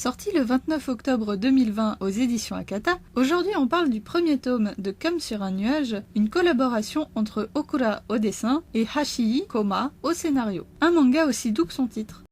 Sorti le 29 octobre 2020 aux éditions Akata, aujourd'hui on parle du premier tome de Comme sur un nuage, une collaboration entre Okura au dessin et Hashii Koma au scénario. Un manga aussi doux que son titre.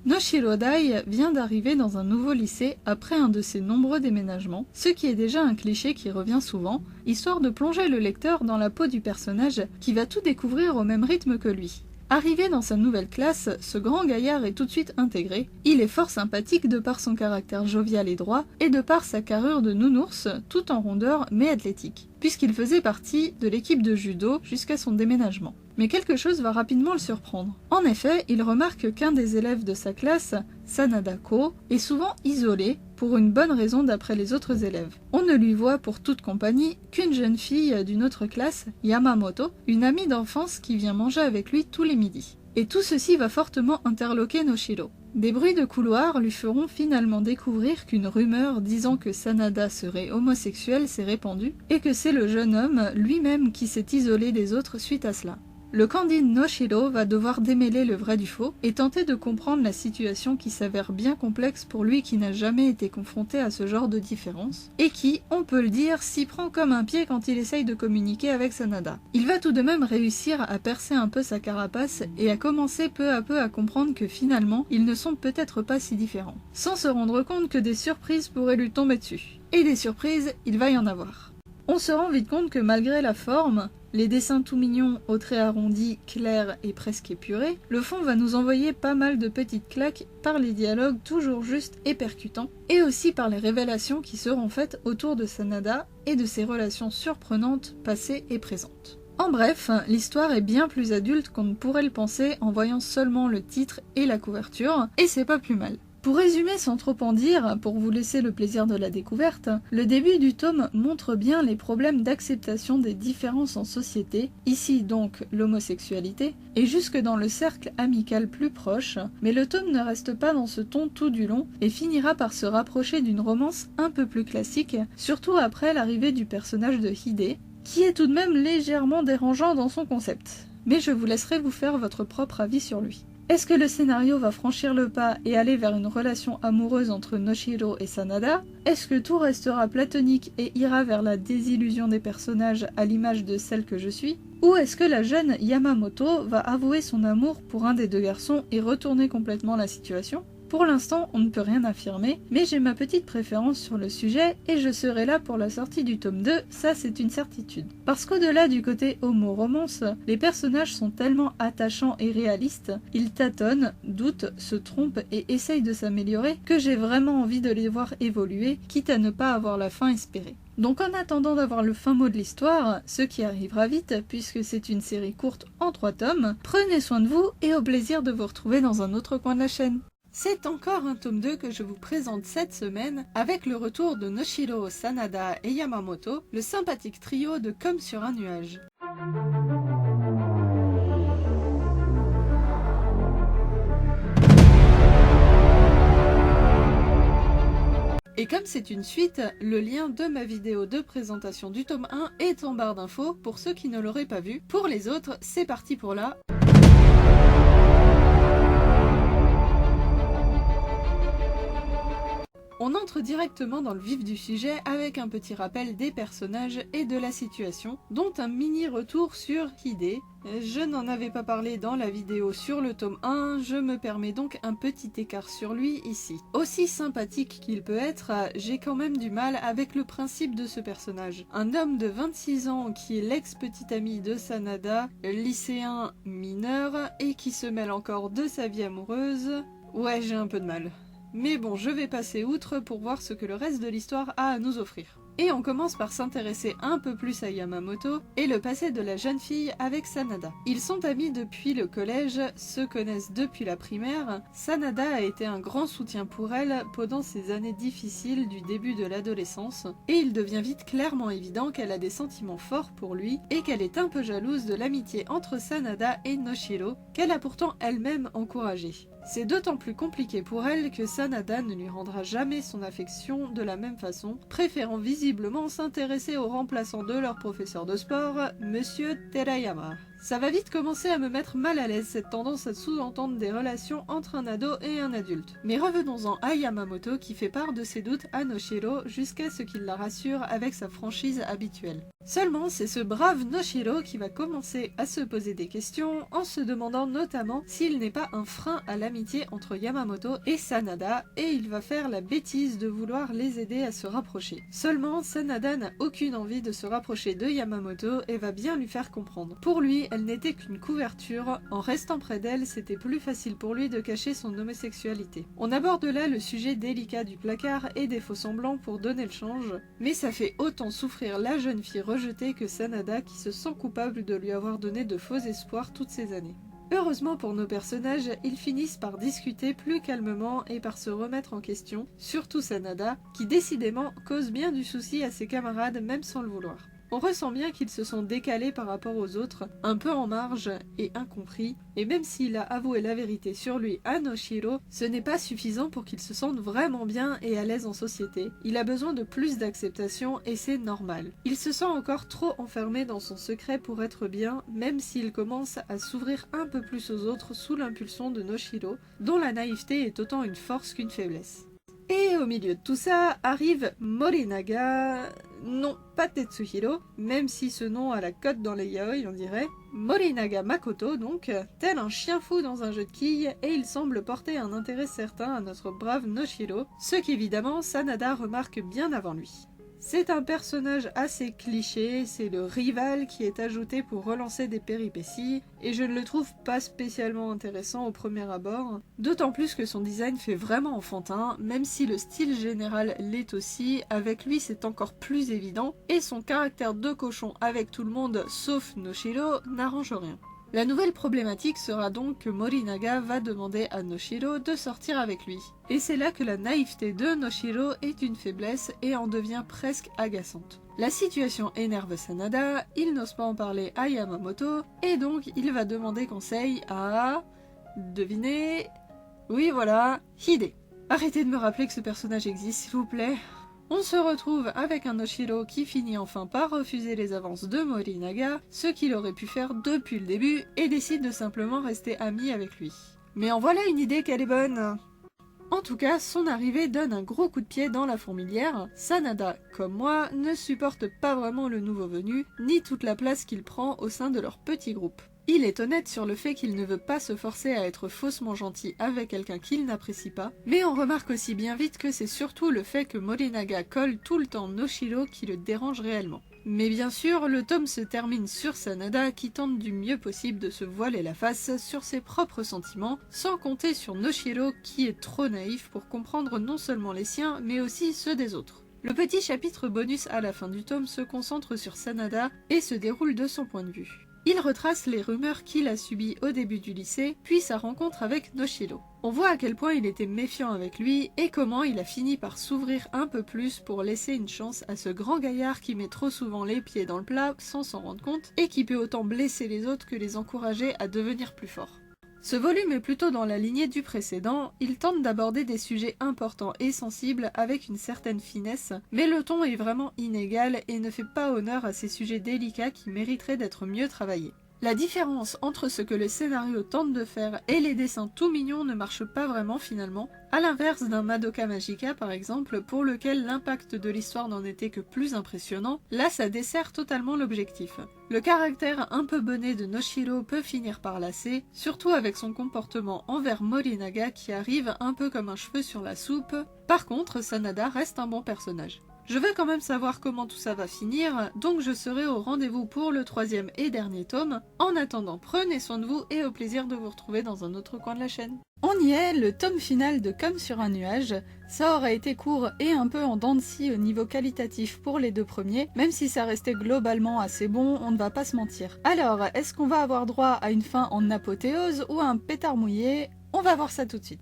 Noshiro Dai vient d'arriver dans un nouveau lycée après un de ses nombreux déménagements, ce qui est déjà un cliché qui revient souvent, histoire de plonger le lecteur dans la peau du personnage qui va tout découvrir au même rythme que lui. Arrivé dans sa nouvelle classe, ce grand gaillard est tout de suite intégré. Il est fort sympathique de par son caractère jovial et droit, et de par sa carrure de nounours, tout en rondeur mais athlétique, puisqu'il faisait partie de l'équipe de judo jusqu'à son déménagement. Mais quelque chose va rapidement le surprendre. En effet, il remarque qu'un des élèves de sa classe, Sanada Ko, est souvent isolé, pour une bonne raison d'après les autres élèves. On ne lui voit pour toute compagnie qu'une jeune fille d'une autre classe, Yamamoto, une amie d'enfance qui vient manger avec lui tous les midis. Et tout ceci va fortement interloquer Noshiro. Des bruits de couloir lui feront finalement découvrir qu'une rumeur disant que Sanada serait homosexuel s'est répandue, et que c'est le jeune homme lui-même qui s'est isolé des autres suite à cela. Le candide Noshiro va devoir démêler le vrai du faux et tenter de comprendre la situation qui s'avère bien complexe pour lui qui n'a jamais été confronté à ce genre de différence et qui, on peut le dire, s'y prend comme un pied quand il essaye de communiquer avec Sanada. Il va tout de même réussir à percer un peu sa carapace et à commencer peu à peu à comprendre que finalement, ils ne sont peut-être pas si différents, sans se rendre compte que des surprises pourraient lui tomber dessus. Et des surprises, il va y en avoir. On se rend vite compte que malgré la forme, les dessins tout mignons, aux traits arrondis, clairs et presque épurés, le fond va nous envoyer pas mal de petites claques par les dialogues toujours justes et percutants, et aussi par les révélations qui seront faites autour de Sanada et de ses relations surprenantes passées et présentes. En bref, l'histoire est bien plus adulte qu'on ne pourrait le penser en voyant seulement le titre et la couverture, et c'est pas plus mal. Pour résumer sans trop en dire, pour vous laisser le plaisir de la découverte, le début du tome montre bien les problèmes d'acceptation des différences en société, ici donc l'homosexualité, et jusque dans le cercle amical plus proche, mais le tome ne reste pas dans ce ton tout du long et finira par se rapprocher d'une romance un peu plus classique, surtout après l'arrivée du personnage de Hide, qui est tout de même légèrement dérangeant dans son concept. Mais je vous laisserai vous faire votre propre avis sur lui. Est-ce que le scénario va franchir le pas et aller vers une relation amoureuse entre Noshiro et Sanada? Est-ce que tout restera platonique et ira vers la désillusion des personnages à l'image de celle que je suis? Ou est-ce que la jeune Yamamoto va avouer son amour pour un des deux garçons et retourner complètement la situation? Pour l'instant, on ne peut rien affirmer, mais j'ai ma petite préférence sur le sujet et je serai là pour la sortie du tome 2, ça c'est une certitude. Parce qu'au-delà du côté homo-romance, les personnages sont tellement attachants et réalistes, ils tâtonnent, doutent, se trompent et essayent de s'améliorer que j'ai vraiment envie de les voir évoluer, quitte à ne pas avoir la fin espérée. Donc en attendant d'avoir le fin mot de l'histoire, ce qui arrivera vite puisque c'est une série courte en 3 tomes, prenez soin de vous et au plaisir de vous retrouver dans un autre coin de la chaîne. C'est encore un tome 2 que je vous présente cette semaine, avec le retour de Noshiro, Sanada et Yamamoto, le sympathique trio de Comme sur un nuage. Et comme c'est une suite, le lien de ma vidéo de présentation du tome 1 est en barre d'infos pour ceux qui ne l'auraient pas vu. Pour les autres, c'est parti pour là. On entre directement dans le vif du sujet avec un petit rappel des personnages et de la situation, dont un mini retour sur Hide. Je n'en avais pas parlé dans la vidéo sur le tome 1, je me permets donc un petit écart sur lui ici. Aussi sympathique qu'il peut être, j'ai quand même du mal avec le principe de ce personnage. Un homme de 26 ans qui est l'ex-petit ami de Sanada, lycéen mineur, et qui se mêle encore de sa vie amoureuse. Ouais, j'ai un peu de mal. Mais bon, je vais passer outre pour voir ce que le reste de l'histoire a à nous offrir. Et on commence par s'intéresser un peu plus à Yamamoto et le passé de la jeune fille avec Sanada. Ils sont amis depuis le collège, se connaissent depuis la primaire. Sanada a été un grand soutien pour elle pendant ces années difficiles du début de l'adolescence, et il devient vite clairement évident qu'elle a des sentiments forts pour lui et qu'elle est un peu jalouse de l'amitié entre Sanada et Noshiro, qu'elle a pourtant elle-même encouragée. C'est d'autant plus compliqué pour elle que Sanada ne lui rendra jamais son affection de la même façon, préférant visiblement s'intéresser au remplaçant de leur professeur de sport, Monsieur Terayama. Ça va vite commencer à me mettre mal à l'aise cette tendance à sous-entendre des relations entre un ado et un adulte. Mais revenons-en à Yamamoto qui fait part de ses doutes à Noshiro jusqu'à ce qu'il la rassure avec sa franchise habituelle. Seulement, c'est ce brave Noshiro qui va commencer à se poser des questions en se demandant notamment s'il n'est pas un frein à l'amitié entre Yamamoto et Sanada, et il va faire la bêtise de vouloir les aider à se rapprocher. Seulement, Sanada n'a aucune envie de se rapprocher de Yamamoto et va bien lui faire comprendre. Pour lui, elle n'était qu'une couverture, en restant près d'elle, c'était plus facile pour lui de cacher son homosexualité. On aborde là le sujet délicat du placard et des faux-semblants pour donner le change, mais ça fait autant souffrir la jeune fille rejetée que Sanada qui se sent coupable de lui avoir donné de faux espoirs toutes ces années. Heureusement pour nos personnages, ils finissent par discuter plus calmement et par se remettre en question, surtout Sanada, qui décidément cause bien du souci à ses camarades même sans le vouloir. On ressent bien qu'ils se sont décalés par rapport aux autres, un peu en marge et incompris, et même s'il a avoué la vérité sur lui à Noshiro, ce n'est pas suffisant pour qu'il se sente vraiment bien et à l'aise en société. Il a besoin de plus d'acceptation et c'est normal. Il se sent encore trop enfermé dans son secret pour être bien, même s'il commence à s'ouvrir un peu plus aux autres sous l'impulsion de Noshiro, dont la naïveté est autant une force qu'une faiblesse. Et au milieu de tout ça, arrive Morinaga... Non, pas Tetsuhiro, même si ce nom a la cote dans les yaoi, on dirait. Morinaga Makoto, donc, tel un chien fou dans un jeu de quilles, et il semble porter un intérêt certain à notre brave Noshiro, ce qu'évidemment Sanada remarque bien avant lui. C'est un personnage assez cliché, c'est le rival qui est ajouté pour relancer des péripéties, et je ne le trouve pas spécialement intéressant au premier abord, d'autant plus que son design fait vraiment enfantin, même si le style général l'est aussi, avec lui c'est encore plus évident, et son caractère de cochon avec tout le monde sauf Noshiro n'arrange rien. La nouvelle problématique sera donc que Morinaga va demander à Noshiro de sortir avec lui. Et c'est là que la naïveté de Noshiro est une faiblesse et en devient presque agaçante. La situation énerve Sanada, il n'ose pas en parler à Yamamoto, et donc il va demander conseil à... Devinez... Oui voilà, Hide. Arrêtez de me rappeler que ce personnage existe s'il vous plaît. On se retrouve avec un Noshiro qui finit enfin par refuser les avances de Morinaga, ce qu'il aurait pu faire depuis le début, et décide de simplement rester ami avec lui. Mais en voilà une idée qu'elle est bonne. En tout cas, son arrivée donne un gros coup de pied dans la fourmilière. Sanada, comme moi, ne supporte pas vraiment le nouveau venu, ni toute la place qu'il prend au sein de leur petit groupe. Il est honnête sur le fait qu'il ne veut pas se forcer à être faussement gentil avec quelqu'un qu'il n'apprécie pas, mais on remarque aussi bien vite que c'est surtout le fait que Morinaga colle tout le temps Noshiro qui le dérange réellement. Mais bien sûr, le tome se termine sur Sanada qui tente du mieux possible de se voiler la face sur ses propres sentiments, sans compter sur Noshiro qui est trop naïf pour comprendre non seulement les siens, mais aussi ceux des autres. Le petit chapitre bonus à la fin du tome se concentre sur Sanada et se déroule de son point de vue. Il retrace les rumeurs qu'il a subies au début du lycée, puis sa rencontre avec Noshiro. On voit à quel point il était méfiant avec lui et comment il a fini par s'ouvrir un peu plus pour laisser une chance à ce grand gaillard qui met trop souvent les pieds dans le plat sans s'en rendre compte et qui peut autant blesser les autres que les encourager à devenir plus forts. Ce volume est plutôt dans la lignée du précédent, il tente d'aborder des sujets importants et sensibles avec une certaine finesse, mais le ton est vraiment inégal et ne fait pas honneur à ces sujets délicats qui mériteraient d'être mieux travaillés. La différence entre ce que le scénario tente de faire et les dessins tout mignons ne marche pas vraiment finalement, à l'inverse d'un Madoka Magica par exemple, pour lequel l'impact de l'histoire n'en était que plus impressionnant, là ça dessert totalement l'objectif. Le caractère un peu bonnet de Noshiro peut finir par lasser, surtout avec son comportement envers Morinaga qui arrive un peu comme un cheveu sur la soupe. Par contre, Sanada reste un bon personnage. Je veux quand même savoir comment tout ça va finir, donc je serai au rendez-vous pour le 3e et dernier tome. En attendant, prenez soin de vous et au plaisir de vous retrouver dans un autre coin de la chaîne. On y est, le tome final de Comme sur un nuage. Ça aurait été court et un peu en dents de scie au niveau qualitatif pour les deux premiers, même si ça restait globalement assez bon, on ne va pas se mentir. Alors, est-ce qu'on va avoir droit à une fin en apothéose ou à un pétard mouillé? On va voir ça tout de suite.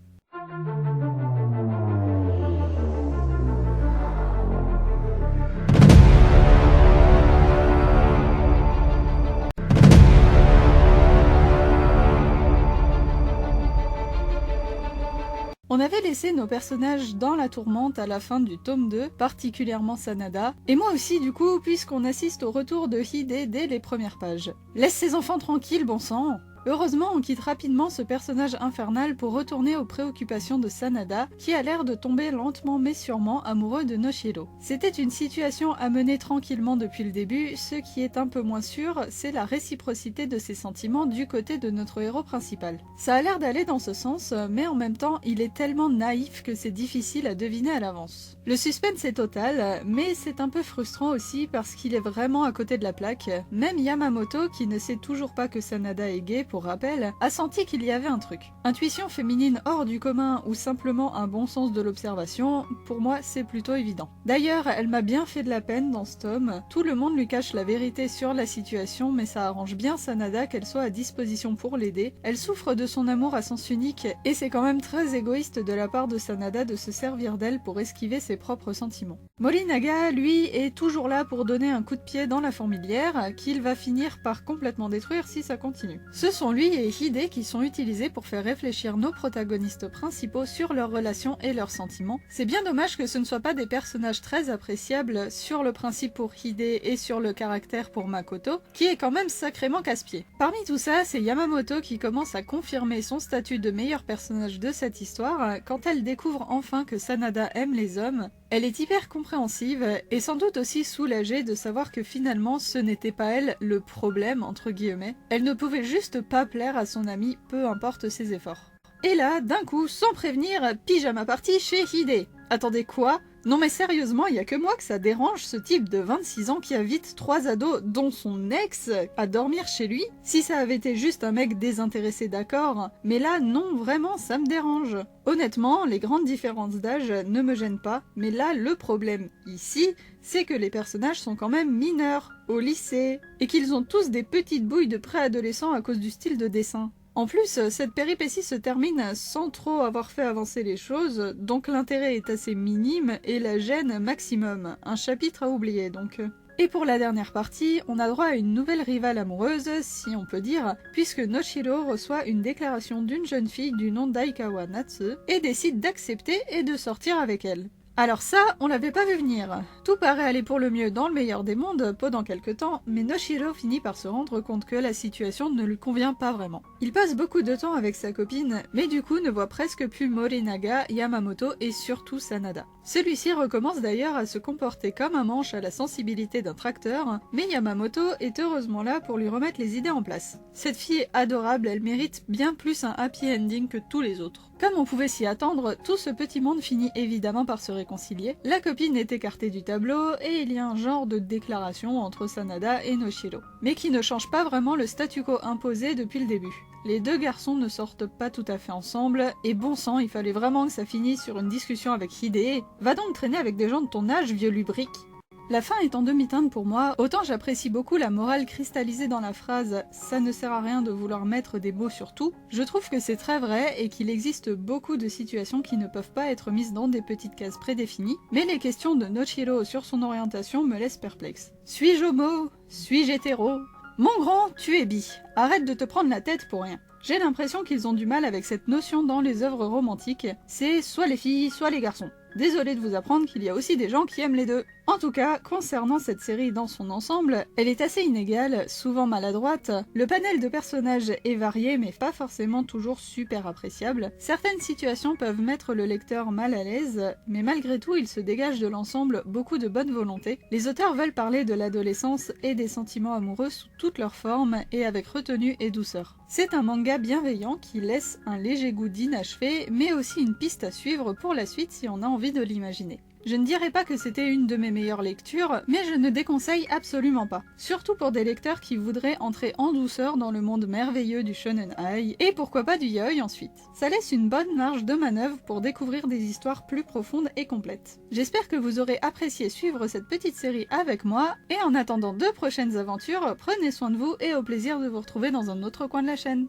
On avait laissé nos personnages dans la tourmente à la fin du tome 2, particulièrement Sanada, et moi aussi du coup, puisqu'on assiste au retour de Hide dès les premières pages. Laisse ces enfants tranquilles, bon sang! Heureusement, on quitte rapidement ce personnage infernal pour retourner aux préoccupations de Sanada, qui a l'air de tomber lentement mais sûrement amoureux de Noshiro. C'était une situation à mener tranquillement depuis le début, ce qui est un peu moins sûr, c'est la réciprocité de ses sentiments du côté de notre héros principal. Ça a l'air d'aller dans ce sens, mais en même temps, il est tellement naïf que c'est difficile à deviner à l'avance. Le suspense est total, mais c'est un peu frustrant aussi parce qu'il est vraiment à côté de la plaque. Même Yamamoto, qui ne sait toujours pas que Sanada est gay, pour rappel, a senti qu'il y avait un truc. Intuition féminine hors du commun ou simplement un bon sens de l'observation, pour moi c'est plutôt évident. D'ailleurs, elle m'a bien fait de la peine dans ce tome. Tout le monde lui cache la vérité sur la situation, mais ça arrange bien Sanada qu'elle soit à disposition pour l'aider. Elle souffre de son amour à sens unique, et c'est quand même très égoïste de la part de Sanada de se servir d'elle pour esquiver ses propres sentiments. Morinaga, lui, est toujours là pour donner un coup de pied dans la fourmilière, qu'il va finir par complètement détruire si ça continue. Ce sont lui et Hide qui sont utilisés pour faire réfléchir nos protagonistes principaux sur leurs relations et leurs sentiments. C'est bien dommage que ce ne soient pas des personnages très appréciables sur le principe pour Hide et sur le caractère pour Makoto, qui est quand même sacrément casse-pied. Parmi tout ça, c'est Yamamoto qui commence à confirmer son statut de meilleur personnage de cette histoire quand elle découvre enfin que Sanada aime les hommes. Elle est hyper compréhensive et sans doute aussi soulagée de savoir que finalement ce n'était pas elle le problème entre guillemets. Elle ne pouvait juste pas plaire à son ami, peu importe ses efforts. Et là, d'un coup, sans prévenir, pyjama party chez Hide. Attendez quoi ? Non mais sérieusement, il y a que moi que ça dérange ce type de 26 ans qui invite 3 ados, dont son ex, à dormir chez lui. Si ça avait été juste un mec désintéressé, d'accord, mais là non, vraiment ça me dérange. Honnêtement, les grandes différences d'âge ne me gênent pas, mais là le problème ici, c'est que les personnages sont quand même mineurs, au lycée, et qu'ils ont tous des petites bouilles de préadolescents à cause du style de dessin. En plus, cette péripétie se termine sans trop avoir fait avancer les choses, donc l'intérêt est assez minime et la gêne maximum. Un chapitre à oublier donc. Et pour la dernière partie, on a droit à une nouvelle rivale amoureuse, si on peut dire, puisque Noshiro reçoit une déclaration d'une jeune fille du nom d'Aikawa Natsu et décide d'accepter et de sortir avec elle. Alors ça, on l'avait pas vu venir. Tout paraît aller pour le mieux dans le meilleur des mondes pendant quelques temps, mais Noshiro finit par se rendre compte que la situation ne lui convient pas vraiment. Il passe beaucoup de temps avec sa copine, mais du coup ne voit presque plus Morinaga, Yamamoto et surtout Sanada. Celui-ci recommence d'ailleurs à se comporter comme un manche à la sensibilité d'un tracteur, mais Yamamoto est heureusement là pour lui remettre les idées en place. Cette fille est adorable, elle mérite bien plus un happy ending que tous les autres. Comme on pouvait s'y attendre, tout ce petit monde finit évidemment par se réconcilier. La copine est écartée du tableau et il y a un genre de déclaration entre Sanada et Noshiro, mais qui ne change pas vraiment le statu quo imposé depuis le début. Les deux garçons ne sortent pas tout à fait ensemble, et bon sang, il fallait vraiment que ça finisse sur une discussion avec Hide. Va donc traîner avec des gens de ton âge, vieux lubrique. La fin est en demi-teinte pour moi, autant j'apprécie beaucoup la morale cristallisée dans la phrase « ça ne sert à rien de vouloir mettre des mots sur tout », je trouve que c'est très vrai et qu'il existe beaucoup de situations qui ne peuvent pas être mises dans des petites cases prédéfinies, mais les questions de Noshiro sur son orientation me laissent perplexe. Suis-je homo ? Suis-je hétéro ? Mon grand, tu es bi. Arrête de te prendre la tête pour rien. J'ai l'impression qu'ils ont du mal avec cette notion dans les œuvres romantiques, c'est soit les filles, soit les garçons. Désolée de vous apprendre qu'il y a aussi des gens qui aiment les deux. En tout cas, concernant cette série dans son ensemble, elle est assez inégale, souvent maladroite. Le panel de personnages est varié mais pas forcément toujours super appréciable. Certaines situations peuvent mettre le lecteur mal à l'aise, mais malgré tout il se dégage de l'ensemble beaucoup de bonne volonté. Les auteurs veulent parler de l'adolescence et des sentiments amoureux sous toutes leurs formes et avec retenue et douceur. C'est un manga bienveillant qui laisse un léger goût d'inachevé, mais aussi une piste à suivre pour la suite si on a envie de l'imaginer. Je ne dirais pas que c'était une de mes meilleures lectures, mais je ne déconseille absolument pas. Surtout pour des lecteurs qui voudraient entrer en douceur dans le monde merveilleux du shonen ai, et pourquoi pas du yaoi ensuite. Ça laisse une bonne marge de manœuvre pour découvrir des histoires plus profondes et complètes. J'espère que vous aurez apprécié suivre cette petite série avec moi, et en attendant de prochaines aventures, prenez soin de vous et au plaisir de vous retrouver dans un autre coin de la chaîne.